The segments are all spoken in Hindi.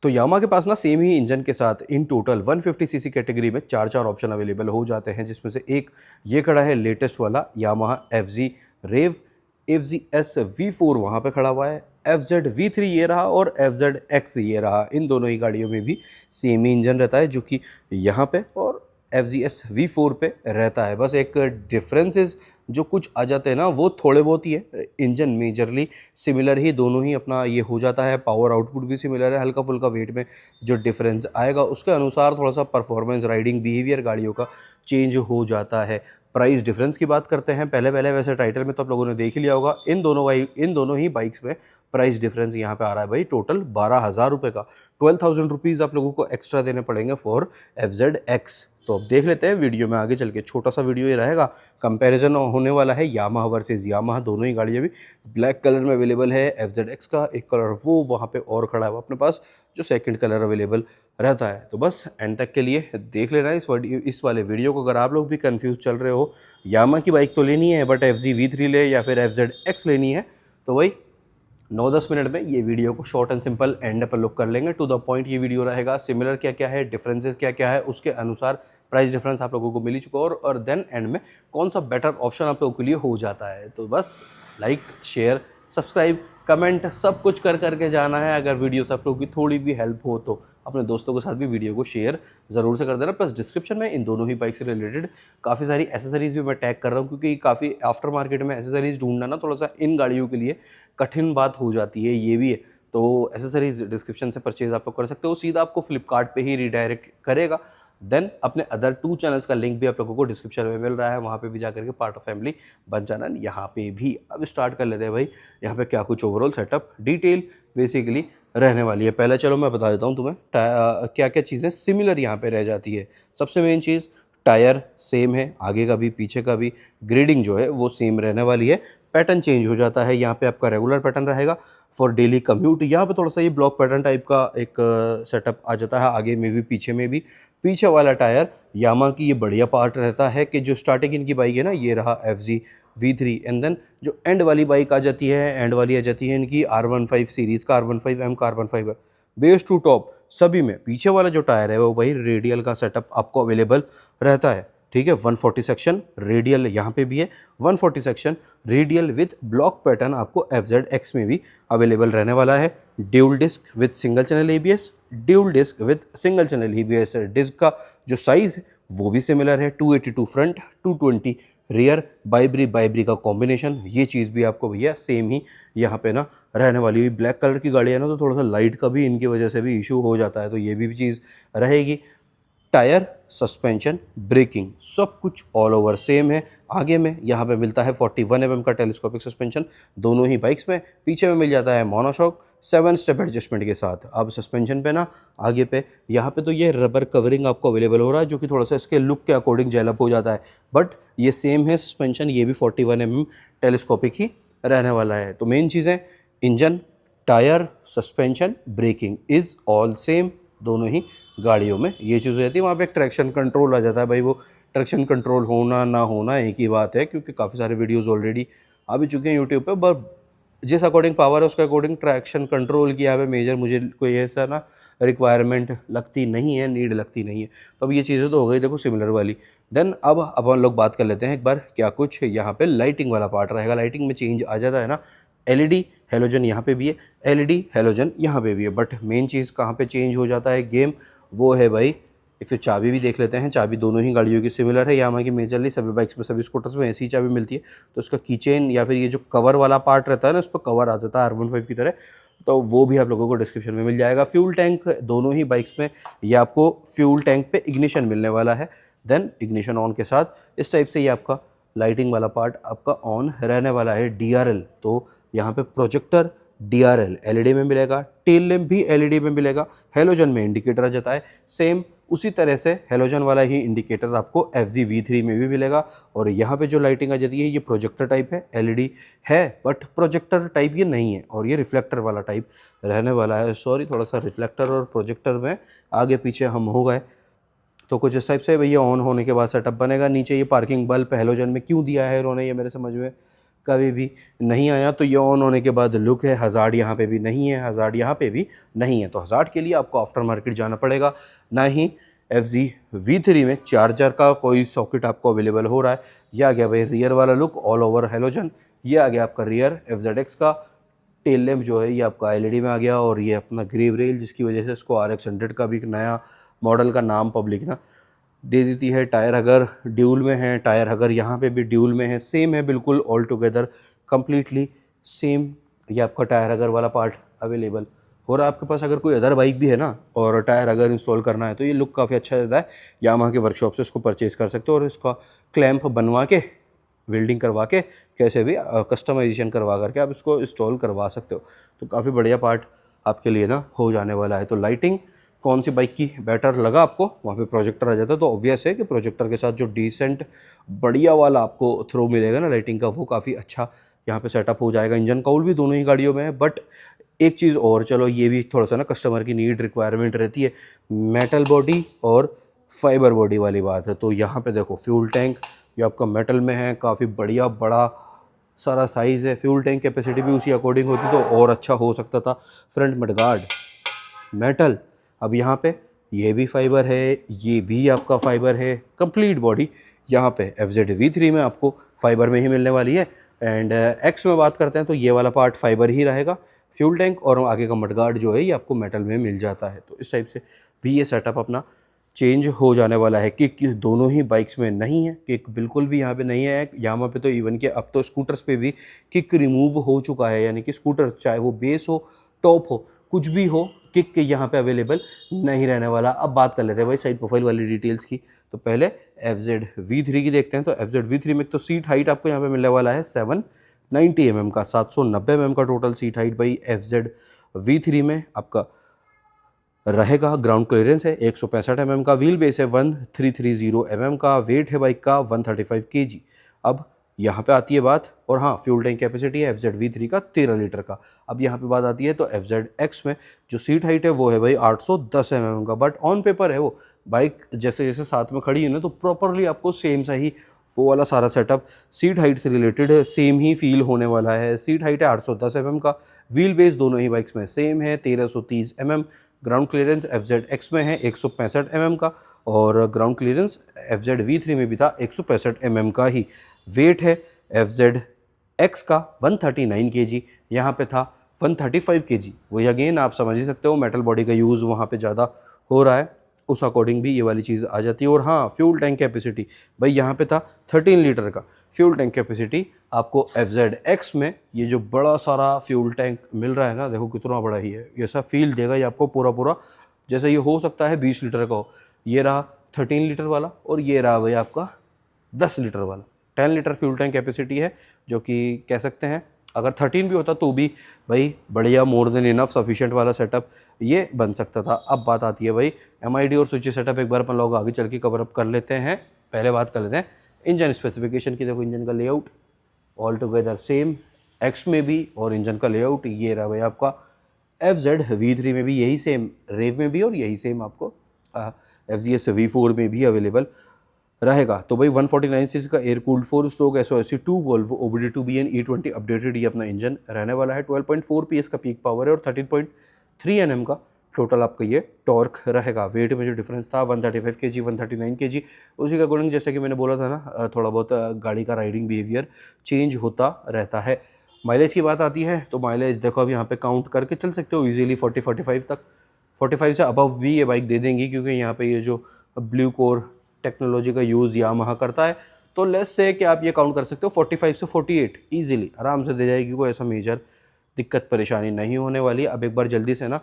तो यामा के पास ना सेम ही इंजन के साथ इन टोटल 150 सीसी कैटेगरी में चार चार ऑप्शन अवेलेबल हो जाते हैं, जिसमें से एक ये खड़ा है लेटेस्ट वाला यामाहा FZ रेव, FZ S V4 वहाँ पे खड़ा हुआ है, FZ V3 ये रहा और FZ X ये रहा। इन दोनों ही गाड़ियों में भी सेम ही इंजन रहता है जो कि यहाँ पे और FZ S V4 पे रहता है। बस एक डिफरेंसेस जो कुछ आ जाते हैं ना वो थोड़े बहुत ही है। इंजन मेजरली सिमिलर ही दोनों ही अपना ये हो जाता है, पावर आउटपुट भी सिमिलर है, हल्का फुल्का वेट में जो डिफरेंस आएगा उसके अनुसार थोड़ा सा परफॉर्मेंस राइडिंग बिहेवियर गाड़ियों का चेंज हो जाता है। प्राइस डिफरेंस की बात करते हैं पहले पहले, वैसे टाइटल में तो आप लोगों ने देख ही लिया होगा। इन दोनों ही बाइक्स में प्राइस डिफरेंस यहाँ पे आ रहा है भाई टोटल 12,000 रुपये का। 12,000 रुपीज़ आप लोगों को एक्स्ट्रा देने पड़ेंगे फॉर FZ X। तो अब देख लेते हैं वीडियो में आगे चल के, छोटा सा वीडियो ये रहेगा, कंपैरिजन होने वाला है यामाहा वर्सेस यामाहा। दोनों ही गाड़ियाँ भी ब्लैक कलर में अवेलेबल है। FZ X का एक कलर वो वहाँ पे और खड़ा है वो अपने पास, जो सेकंड कलर अवेलेबल रहता है। तो बस एंड तक के लिए देख लेना इस वाले वीडियो को। अगर आप लोग भी कंफ्यूज चल रहे हो, यामाहा की बाइक तो लेनी है बट FZ V3 ले या फिर FZ X लेनी है, तो वही 9-10 मिनट में ये वीडियो को शॉर्ट एंड सिंपल एंड पर लुक कर लेंगे। टू द पॉइंट ये वीडियो रहेगा, सिमिलर क्या क्या है, डिफरेंसेस क्या क्या है, उसके अनुसार प्राइस डिफरेंस आप लोगों को मिल ही चुका और देन एंड में कौन सा बेटर ऑप्शन आप लोगों के लिए हो जाता है। तो बस लाइक शेयर सब्सक्राइब कमेंट सब कुछ कर करके जाना है। अगर वीडियो से आप लोगों की थोड़ी भी हेल्प हो तो अपने दोस्तों के साथ भी वीडियो को शेयर ज़रूर से कर देना। प्लस डिस्क्रिप्शन में इन दोनों ही बाइक से रिलेटेड काफ़ी सारी एसेसरीज़ भी मैं टैग कर रहा हूँ, क्योंकि काफ़ी आफ्टर मार्केट में एसेसरीज़ ढूंढना ना थोड़ा सा इन गाड़ियों के लिए कठिन बात हो जाती है, ये भी है। तो एसेसरीज डिस्क्रिप्शन से परचेज आप लोग कर सकते हो, सीधा आपको फ्लिपकार्ट पे ही रिडायरेक्ट करेगा। देन अपने अदर 2 चैनल्स का लिंक भी आप लोगों को डिस्क्रिप्शन में मिल रहा है, वहाँ पे भी जाकर के पार्ट ऑफ फैमिली बन जाना। यहाँ पे भी अब स्टार्ट कर लेते हैं भाई, यहाँ पे क्या कुछ ओवरऑल सेटअप डिटेल बेसिकली रहने वाली है। पहले चलो मैं बता देता हूँ तुम्हें क्या क्या चीज़ें सिमिलर यहाँ पे रह जाती है। सबसे मेन चीज़, टायर सेम है, आगे का भी पीछे का भी। ग्रेडिंग जो है वो सेम रहने वाली है। पैटर्न चेंज हो जाता है, यहाँ पे आपका रेगुलर पैटर्न रहेगा फॉर डेली कम्यूट। यहाँ पे थोड़ा सा ये ब्लॉक पैटर्न टाइप का एक सेटअप आ जाता है, आगे में भी पीछे में भी। पीछे वाला टायर यामा की ये बढ़िया पार्ट रहता है कि जो स्टार्टिंग इनकी बाइक है ना, ये रहा FZ V3 एंड देन जो एंड वाली बाइक आ जाती है, एंड वाली आ जाती है इनकी R15 सीरीज़ का R15M का R15 बेस टू टॉप सभी में पीछे वाला जो टायर है वो भाई रेडियल का सेटअप आपको अवेलेबल रहता है। ठीक है, 140 सेक्शन रेडियल यहाँ पे भी है, 140 section radial with block pattern आपको FZ X में भी अवेलेबल रहने वाला है। Dual disc with single channel ABS, dual disc with single channel ABS। Disc का जो साइज़ है वो भी सिमिलर है, 282 फ्रंट 220 रियर, बाइब्री का कॉम्बिनेशन। ये चीज़ भी आपको भैया सेम ही यहाँ पे ना रहने वाली हुई। ब्लैक कलर की गाड़ी है ना, तो थोड़ा सा लाइट का भी इनकी वजह से भी इशू हो जाता है, तो ये भी चीज़ रहेगी। टायर सस्पेंशन ब्रेकिंग सब कुछ ऑल ओवर सेम है। आगे में यहाँ पे मिलता है 41 mm का टेलीस्कोपिक सस्पेंशन दोनों ही बाइक्स में, पीछे में मिल जाता है मोनोशॉक 7 स्टेप एडजस्टमेंट के साथ। अब सस्पेंशन पे ना आगे पे यहाँ पे तो ये रबर कवरिंग आपको अवेलेबल हो रहा है, जो कि थोड़ा सा इसके लुक के अकॉर्डिंग जेलअप हो जाता है, बट ये सेम है सस्पेंशन, ये भी 41 mm टेलीस्कोपिक ही रहने वाला है। तो मेन चीज़ें engine tyre suspension breaking is all same दोनों ही गाड़ियों में। ये चीज़ हो जाती है। वहाँ पे एक ट्रैक्शन कंट्रोल आ जाता है भाई, वो ट्रैक्शन कंट्रोल होना ना होना एक ही बात है, क्योंकि काफ़ी सारे वीडियोस ऑलरेडी आ भी चुके हैं यूट्यूब पे। बट जिस अकॉर्डिंग पावर है उसके अकॉर्डिंग ट्रैक्शन कंट्रोल की यहाँ पे मेजर मुझे कोई ऐसा ना रिक्वायरमेंट लगती नहीं है, नीड लगती नहीं है। तो अब ये चीज़ें तो हो गई देखो सिमिलर वाली। देन अब अपन लोग बात कर लेते हैं एक बार क्या कुछ यहाँ पे लाइटिंग वाला पार्ट रहेगा। लाइटिंग में चेंज आ जाता है ना, LED हेलोजन यहाँ पे भी है, LED हेलोजन यहाँ पे भी है, बट मेन चीज़ कहाँ पे चेंज हो जाता है गेम, वो है भाई एक तो चाबी भी देख लेते हैं। चाबी दोनों ही गाड़ियों की सिमिलर है, यामा की मेजरली सभी बाइक्स में सभी स्कूटर्स में ऐसी ही चाबी मिलती है। तो उसका कीचेन या फिर ये जो कवर वाला पार्ट रहता है ना, उस पर कवर आ जाता है R15 की तरह, तो वो भी आप लोगों को डिस्क्रिप्शन में मिल जाएगा। फ्यूल टैंक दोनों ही बाइक्स में ये आपको फ्यूल टैंक पे इग्निशन मिलने वाला है। देन इग्निशन ऑन के साथ इस टाइप से ये आपका लाइटिंग वाला पार्ट आपका ऑन रहने वाला है। DRL तो यहाँ पे प्रोजेक्टर DRL LED में मिलेगा, टेल लैम्प भी LED में मिलेगा, हेलोजन में इंडिकेटर आ जाता है सेम उसी तरह से हेलोजन वाला ही इंडिकेटर आपको FZ V3 में भी मिलेगा। और यहाँ पे जो लाइटिंग आ जाती है ये प्रोजेक्टर टाइप है, LED है बट प्रोजेक्टर टाइप ये नहीं है, और ये रिफ्लेक्टर वाला टाइप रहने वाला है। सॉरी, थोड़ा सा रिफ्लेक्टर और प्रोजेक्टर में आगे पीछे हम हो गए। तो कुछ इस टाइप से भैया ऑन होने के बाद सेटअप बनेगा। नीचे ये पार्किंग बल्ब हेलोजन में क्यों दिया है इन्होंने, ये मेरे समझ में कभी भी नहीं आया। तो ये ऑन होने के बाद लुक है, हज़ार्ड यहाँ पे भी नहीं है, हज़ार्ड यहाँ पे भी नहीं है। तो हज़ार्ड के लिए आपको आफ्टर मार्केट जाना पड़ेगा, ना ही FZ V3 में चार्जर का कोई सॉकेट आपको अवेलेबल हो रहा है। ये आ गया भाई रियर वाला लुक, ऑल ओवर हेलोजन। ये आ गया आपका रियर FZX का टेल लैम्प जो है ये आपका LED में आ गया, और ये अपना ग्रेव रेल जिसकी वजह से इसको RX 100 का भी एक नया मॉडल का नाम पब्लिक ना दे देती है। टायर अगर ड्यूल में है, टायर अगर यहाँ पे भी ड्यूल में है, सेम है बिल्कुल ऑल टुगेदर कंप्लीटली सेम। ये आपका टायर अगर वाला पार्ट अवेलेबल हो रहा है आपके पास। अगर कोई अदर बाइक भी है ना और टायर अगर इंस्टॉल करना है तो ये लुक काफ़ी अच्छा देता है। यामाहा के वर्कशॉप से इसको परचेज़ कर सकते हो और इसका क्लैंप बनवा के, वेल्डिंग करवा के, कैसे भी कस्टमाइजेशन करवा करके आप इसको इंस्टॉल करवा सकते हो। तो काफ़ी बढ़िया पार्ट आपके लिए ना हो जाने वाला है। तो लाइटिंग कौन सी बाइक की बेटर लगा आपको, वहाँ पे प्रोजेक्टर आ जाता है, तो ऑब्वियस है कि प्रोजेक्टर के साथ जो डिसेंट बढ़िया वाला आपको थ्रो मिलेगा ना लाइटिंग का, वो काफ़ी अच्छा यहाँ पे सेटअप हो जाएगा। इंजन काउल भी दोनों ही गाड़ियों में है, बट एक चीज़ और, चलो ये भी थोड़ा सा ना कस्टमर की नीड रिक्वायरमेंट रहती है, मेटल बॉडी और फाइबर बॉडी वाली बात है। तो यहाँ पे देखो फ्यूल टैंक ये आपका मेटल में है, काफ़ी बढ़िया बड़ा सारा साइज़ है। फ्यूल टैंक कैपेसिटी भी उसी अकॉर्डिंग होती तो और अच्छा हो सकता था। फ्रंट मडगार्ड मेटल, अब यहाँ पे ये भी फाइबर है, ये भी आपका फाइबर है। कंप्लीट बॉडी यहाँ पे FZ V3 में आपको फाइबर में ही मिलने वाली है। एंड एक्स में बात करते हैं तो ये वाला पार्ट फाइबर ही रहेगा, फ्यूल टैंक और आगे का मडगार्ड जो है ये आपको मेटल में मिल जाता है। तो इस टाइप से भी ये सेटअप अपना चेंज हो जाने वाला है। किक दोनों ही बाइक्स में नहीं है, किक बिल्कुल भी यहाँ पे नहीं है। यहाँ पे तो इवन के अब तो स्कूटर्स पे भी किक रिमूव हो चुका है, यानी कि स्कूटर चाहे वो बेस हो टॉप हो कुछ भी हो, किक के यहाँ पे अवेलेबल नहीं रहने वाला। अब बात कर लेते हैं भाई साइड प्रोफाइल वाली डिटेल्स की। तो पहले FZ V3 की देखते हैं। तो FZ V3 में तो सीट हाइट आपको यहाँ पे मिलने वाला है 790 mm का, 790 mm का टोटल सीट हाइट भाई FZ V3 में आपका रहेगा। ग्राउंड क्लियरेंस है 165 mm का, व्हील बेस है 1330 mm का, वेट है बाइक का 135 kg। अब यहाँ पे आती है बात, और हाँ फ्यूल टैंक कैपेसिटी है FZ V3 का 13 लीटर का। अब यहाँ पे बात आती है तो FZX में जो सीट हाइट है वो है भाई 810 mm का, बट ऑन पेपर है वो बाइक जैसे जैसे साथ में खड़ी है ना तो प्रॉपरली आपको सेम सा ही वो वाला सारा सेटअप सीट हाइट से रिलेटेड सेम ही फील होने वाला है। सीट हाइट है 810 mm का, व्हील बेस दोनों ही बाइक्स में सेम है 1330 mm। ग्राउंड क्लियरेंस FZX में है 165 mm का, और ग्राउंड क्लियरेंस FZ V3 में भी था 165 mm का ही। वेट है FZX का 139 kg, यहाँ पे था 135 kg। वही अगेन आप समझ ही सकते हो मेटल बॉडी का यूज़ वहाँ पे ज़्यादा हो रहा है, उस अकॉर्डिंग भी ये वाली चीज़ आ जाती है। और हाँ फ्यूल टैंक कैपेसिटी भाई यहाँ पे था 13 लीटर का फ्यूल टैंक कैपेसिटी। आपको FZX में ये जो बड़ा सारा फ्यूल टैंक मिल रहा है ना, देखो कितना बड़ा ही है, ऐसा फील देगा ये आपको पूरा पूरा जैसे ये हो सकता है 20 लीटर का हो। ये रहा 13 लीटर वाला, और ये रहा भाई आपका 10 लीटर वाला। 10 लीटर फ्यूल टैंक कैपेसिटी है, जो कि कह सकते हैं अगर 13 भी होता तो भी भाई बढ़िया मोर देन इनफ सफिशिएंट वाला सेटअप ये बन सकता था। अब बात आती है भाई MID और स्विच सेटअप, एक बार अपन लोग आगे चल के कवर अप कर लेते हैं। पहले बात कर लेते हैं इंजन स्पेसिफिकेशन की। देखो इंजन का layout all together same, x में भी, और इंजन का लेआउट ये रहा भाई आपका FZ V3 में भी यही सेम, रेव में भी, और यही सेम आपको FZ V4 में भी अवेलेबल रहेगा। तो भाई 149 सीसी का air cooled 4 stroke SOSC 2 Volvo OBD2BN E20 updated ये अपना इंजन रहने वाला है। 12.4 PS का पीक पावर है और 13.3 Nm का टोटल आपका ये टॉर्क रहेगा। वेट में जो डिफरेंस था 135 kg 139 kg, उसी के अकॉर्डिंग जैसे कि मैंने बोला था ना थोड़ा बहुत गाड़ी का राइडिंग बिहेवियर चेंज होता रहता है। माइलेज की बात आती है तो माइलेज देखो अब यहाँ पे काउंट करके चल सकते हो इजीली 40-45 तक, 45 से अबव भी ये बाइक दे देंगी, क्योंकि यहाँ पे ये जो ब्लू कोर टेक्नोलॉजी का यूज़ यामाहा करता है। तो लेस से कि आप ये काउंट कर सकते हो 45 से 48 ईजिली आराम से दे जाएगी, कोई ऐसा मेजर दिक्कत परेशानी नहीं होने वाली। अब एक बार जल्दी से ना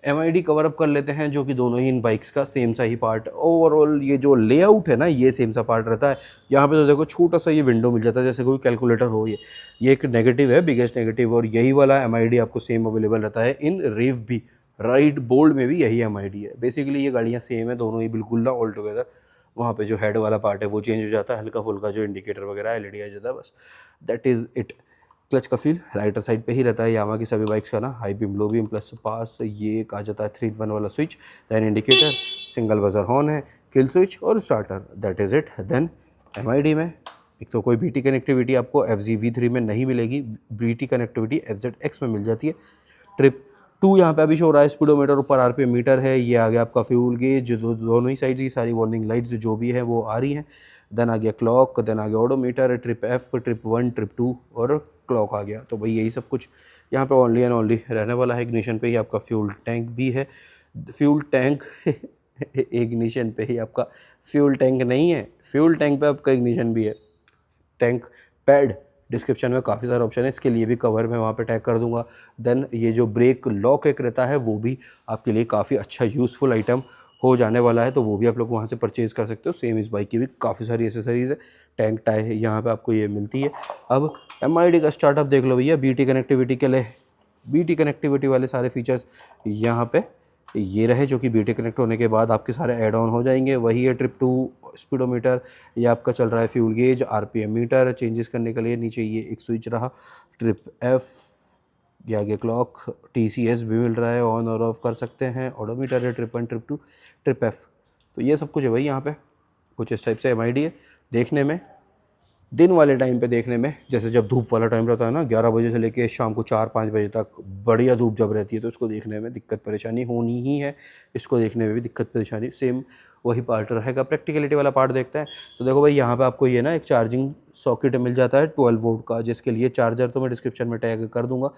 MID कवर अप कर लेते हैं, जो कि दोनों ही इन बाइक्स का सेम सा ही पार्ट। ओवरऑल ये जो लेआउट है ना ये सेम सा पार्ट रहता है। यहाँ पे तो देखो छोटा सा ये विंडो मिल जाता है जैसे कोई कैलकुलेटर हो, ये एक नेगेटिव है, बिगेस्ट नेगेटिव। और यही वाला MID आपको सेम अवेलेबल रहता है इन रेव भी, राइट बोल्ड में भी यही MID है। बेसिकली ये गाड़ियाँ सेम है दोनों ही बिल्कुल ना ऑल टुगेदर। वहाँ पे जो हेड वाला पार्ट है वो चेंज हो जाता है, हल्का फुल्का जो इंडिकेटर वगैरह LED आ जाता है, बस दैट इज़ इट। क्लच का फील राइटर साइड पे ही रहता है यामाहा की सभी बाइक्स का ना, high beam low beam plus pass. ये एक आ जाता है 3-in-1 वाला switch, then indicator, single buzzer horn है, किल स्विच और starter, that is it. Then MID में एक तो कोई BT कनेक्टिविटी आपको FZ V3 में नहीं मिलेगी, BT कनेक्टिविटी FZX में मिल जाती है। ट्रिप 2 यहाँ पे अभी शो हो रहा है, स्पीडोमीटर ऊपर RPM मीटर है, ये आ गया आपका फ्यूल गेज, दोनों ही साइड की सारी वार्निंग लाइट्स जो भी है वो आ रही हैं। देन आ गया क्लॉक, देन आ गया odometer, trip F, trip 1, trip 2 और क्लॉक आ गया। तो भाई यही सब कुछ यहाँ पे ओनली एंड ओनली रहने वाला है। इग्निशन पे ही आपका फ्यूल टैंक भी है, फ्यूल टैंक इग्निशन पे ही आपका फ्यूल टैंक नहीं है, फ्यूल टैंक पे आपका इग्निशन भी है। टैंक पैड डिस्क्रिप्शन में काफ़ी सारे ऑप्शन है, इसके लिए भी कवर मैं वहाँ पे टैग कर दूंगा। देन ये जो ब्रेक लॉक एक रहता है वो भी आपके लिए काफ़ी अच्छा यूज़फुल आइटम हो जाने वाला है, तो वो भी आप लोग वहाँ से परचेज़ कर सकते हो। सेम इस बाइक की भी काफ़ी सारी एसेसरीज़ है, टैंक टाई है यहाँ पे आपको ये मिलती है। अब MID का स्टार्टअप देख लो भैया, BT कनेक्टिविटी के लिए BT कनेक्टिविटी वाले सारे फीचर्स यहाँ पे ये रहे, जो कि BT कनेक्ट होने के बाद आपके सारे ऐड ऑन हो जाएंगे। वही है ट्रिप 2 स्पीडोमीटर, ये आपका चल रहा है fuel gauge, RPM meter changes करने के लिए नीचे ये एक स्विच रहा। ट्रिप F, ये आगे क्लॉक, TCS भी मिल रहा है, ऑन और ऑफ कर सकते हैं। ओडोमीटर है ट्रिप 1, ट्रिप 2, ट्रिप F। तो ये सब कुछ है भाई, यहाँ पे कुछ इस टाइप से MID है। देखने में दिन वाले टाइम पे देखने में, जैसे जब धूप वाला टाइम रहता है ना, 11 बजे से लेके शाम को 4-5 बजे तक बढ़िया धूप जब रहती है, तो इसको देखने में दिक्कत परेशानी होनी ही है। इसको देखने में भी दिक्कत परेशानी सेम वही पार्ट रहेगा। प्रैक्टिकलिटी वाला पार्ट देखते हैं तो देखो भाई, यहाँ पे आपको ये ना एक चार्जिंग सॉकेट मिल जाता है 12 वोल्ट का, जिसके लिए चार्जर तो मैं डिस्क्रिप्शन में टैग कर दूंगा।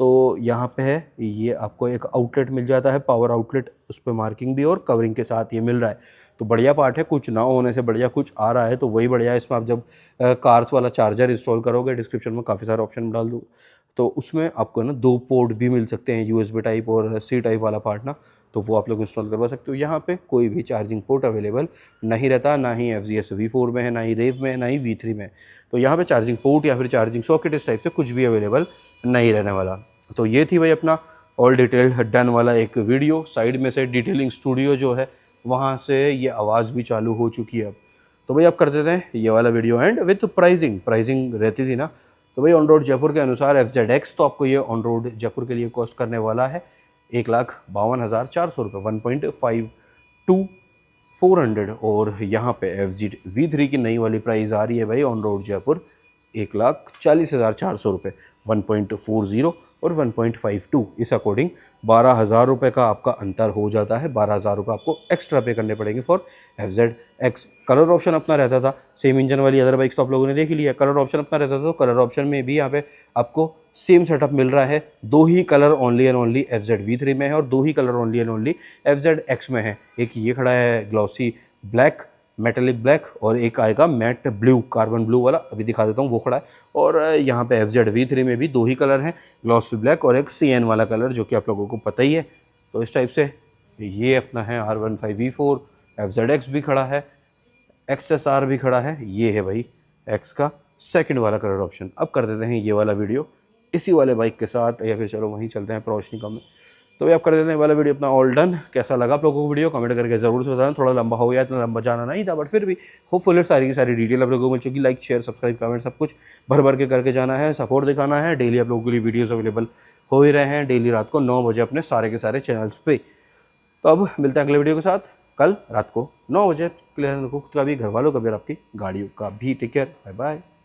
तो यहाँ पे है, ये आपको एक आउटलेट मिल जाता है, पावर आउटलेट, उस पर मार्किंग भी और कवरिंग के साथ ये मिल रहा है। तो बढ़िया पार्ट है, कुछ ना होने से बढ़िया कुछ आ रहा है तो वही बढ़िया है। इसमें आप जब कार्स वाला चार्जर इंस्टॉल करोगे, डिस्क्रिप्शन में काफ़ी सारे ऑप्शन डाल दूँ, तो उसमें आपको ना 2 पोर्ट भी मिल सकते हैं, USB टाइप और C टाइप वाला पार्ट ना, तो वो आप लोग इंस्टॉल करवा सकते हो। यहाँ पे कोई भी चार्जिंग पोर्ट अवेलेबल नहीं रहता, ना ही FZS V4 में है, ना ही रेव में है, ना ही V3 में है। तो यहाँ पे चार्जिंग पोर्ट या फिर चार्जिंग सॉकेट इस टाइप से कुछ भी अवेलेबल नहीं रहने वाला। तो ये थी भाई अपना ऑल डिटेल्ड डन वाला एक वीडियो। साइड में से डिटेलिंग स्टूडियो जो है वहाँ से ये आवाज़ भी चालू हो चुकी है अब। तो भाई आप कर देते हैं ये वाला वीडियो एंड विथ प्राइसिंग रहती थी ना, तो भाई ऑन रोड जयपुर के अनुसार FZX तो आपको ये ऑन रोड जयपुर के लिए कॉस्ट करने वाला है 1,52,400 रुपये, 1.52,400। और यहाँ पे FZ V3 की नई वाली प्राइस आ रही है भाई ऑन रोड जयपुर 1,40,400 रुपये, 1.40 और 1.52, इस अकॉर्डिंग 12,000 रुपये का आपका अंतर हो जाता है। 12,000 रुपये आपको एक्स्ट्रा पे करने पड़ेंगे फॉर FZX। कलर ऑप्शन अपना रहता था, सेम इंजन वाली अदर बाइक्स तो आप लोगों ने देख ही लिया, कलर ऑप्शन अपना रहता था, तो कलर ऑप्शन में भी यहाँ पे आपको सेम सेटअप मिल रहा है। 2 ही colour only and only FZ V3 में है और 2 ही colour only and only FZX में है। एक ये खड़ा है ग्लॉसी ब्लैक, मेटेलिक ब्लैक, और एक आएगा मैट ब्लू, कार्बन ब्लू वाला, अभी दिखा देता हूँ, वो खड़ा है। और यहाँ पे FZ V3 में भी 2 ही कलर हैं, ग्लॉसी ब्लैक और एक CN वाला कलर, जो कि आप लोगों को पता ही है। तो इस टाइप से ये अपना है R15 V4, FZX भी खड़ा है, XSR भी खड़ा है, ये है भाई X का सेकंड वाला कलर ऑप्शन। अब कर देते हैं ये वाला वीडियो इसी वाले बाइक के साथ, या फिर चलो वहीं चलते हैं रोशनी कम में। तो भाई आप कर देते हैं वाला वीडियो अपना ऑल डन। कैसा लगा आप लोगों को वीडियो कमेंट करके ज़रूर से बताना। थोड़ा लंबा हो गया, इतना लंबा जाना नहीं था, बट फिर भी होपफुली सारी की सारी डिटेल आप लोगों को मिल चुकी। लाइक शेयर सब्सक्राइब कमेंट सब कुछ भर भर के करके जाना है, सपोर्ट दिखाना है। डेली आप लोगों के लिए वीडियोज़ अवेलेबल हो ही रहे हैं, डेली रात को 9 बजे अपने सारे के सारे चैनल्स पे। तो अब मिलते हैं अगले वीडियो के साथ कल रात को 9 बजे। क्लियर रखो खुद का भी, घर वालों का भी और आपकी गाड़ियों का भी। Take care, bye bye.